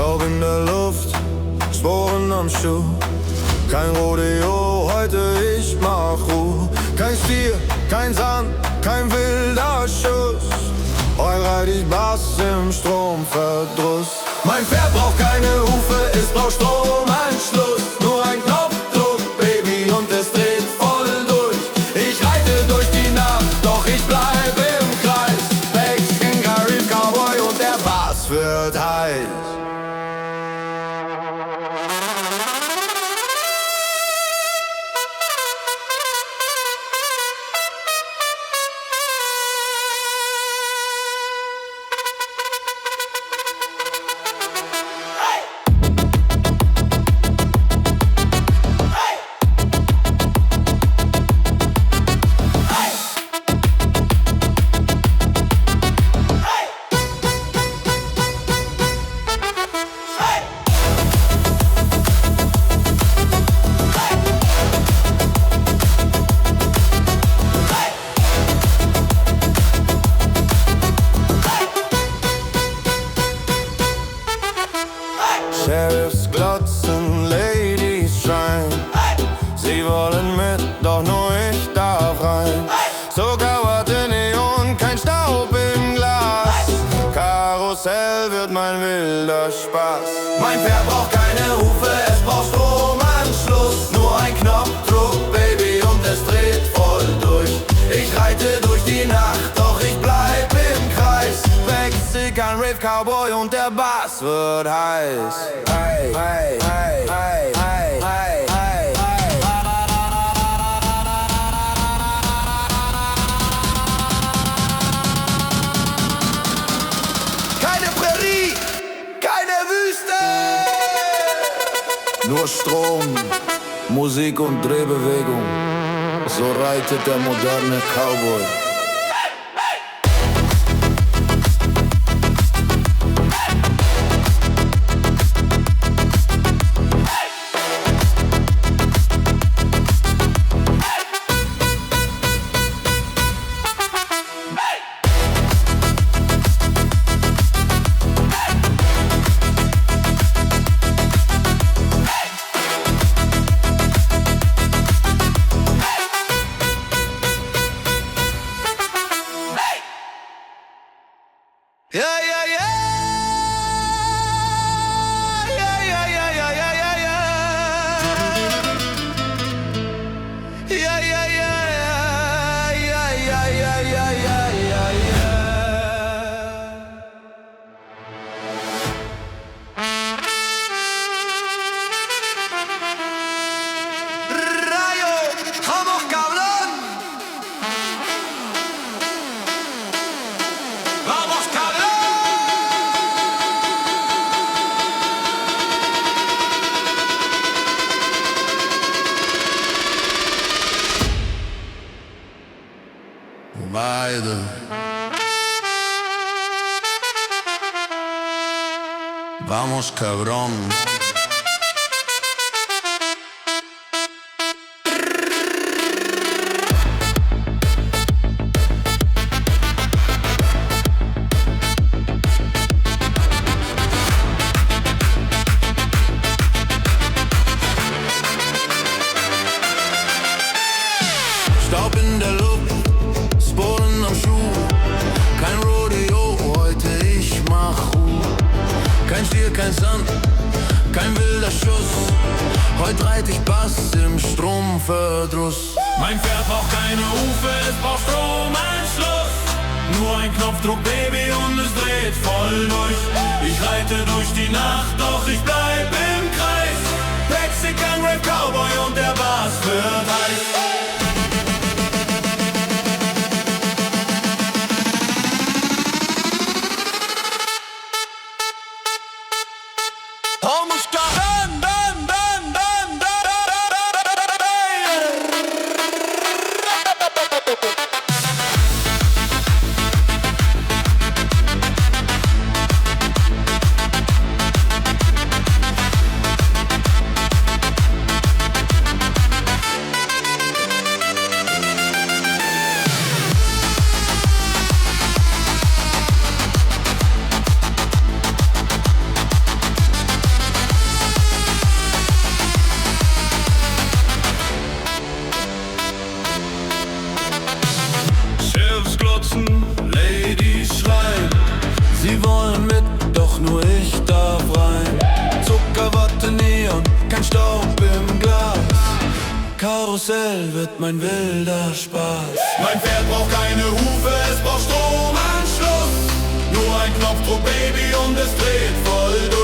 Staub in der Luft, Sporen am Schuh. Kein Rodeo, heute ich mach Ruhe. Kein Stier, kein Sand, kein wilder Schuss. Heute reit ich Bass im Stromverdruss. Mein Pferd braucht keine Hufe, es braucht Stromanschluss. Nur ein Knopfdruck, Baby, und es dreht voll durch. Ich reite durch die Nacht, doch ich bleib im Kreis. Mexican Garib Cowboy und der Bass wird heiß. Sheriffs glotzen, Ladies schreien. Sie wollen mit, doch nur ich darf rein. Zuckerwatte, Neon, kein Staub im Glas. Karussell wird mein wilder Spaß. Mein Pferd braucht keine Hufe, es braucht Stromanschluss. Nur ein Knopfdruck, Baby, und es dreht voll durch. Ich reite durch die Nacht, doch ich bleib im Kreis. Mexican Rave Cowboy und der Bass wird heiß. Hey, hey, hey, hey, hey, hey, hey, hey. Keine Prärie, keine Wüste. Nur Strom, Musik und Drehbewegung. So reitet der moderne Cowboy. Yeah, yeah, yeah. Yeah, yeah, yeah, yeah, yeah, yeah, yeah. Yeah, yeah, yeah, yeah, yeah, yeah, yeah, yeah, yeah, Rayo, vamos, cabrón. Vamos, cabrón. Beide. Vamos, cabrón. Staub in der Luft, Sporen am Schuh. Kein Rodeo, heute ich mach Ruhe. Kein Stier, kein Sand, kein wilder Schuss. Heute reit ich Bass im Stromverdruss. Mein Pferd braucht keine Hufe, es braucht Stromanschluss. Nur ein Knopfdruck, Baby, und es dreht voll durch. Ich reite durch die Nacht, doch ich bleib im Kreis. Mexican Rave Cowboy und der Bass wird heiß. Vamos, cabrón, dan, dan, dan, dan. Karussell wird mein wilder Spaß. Mein Pferd braucht keine Hufe, es braucht Stromanschluss. Nur ein Knopfdruck, Baby, und es dreht voll durch.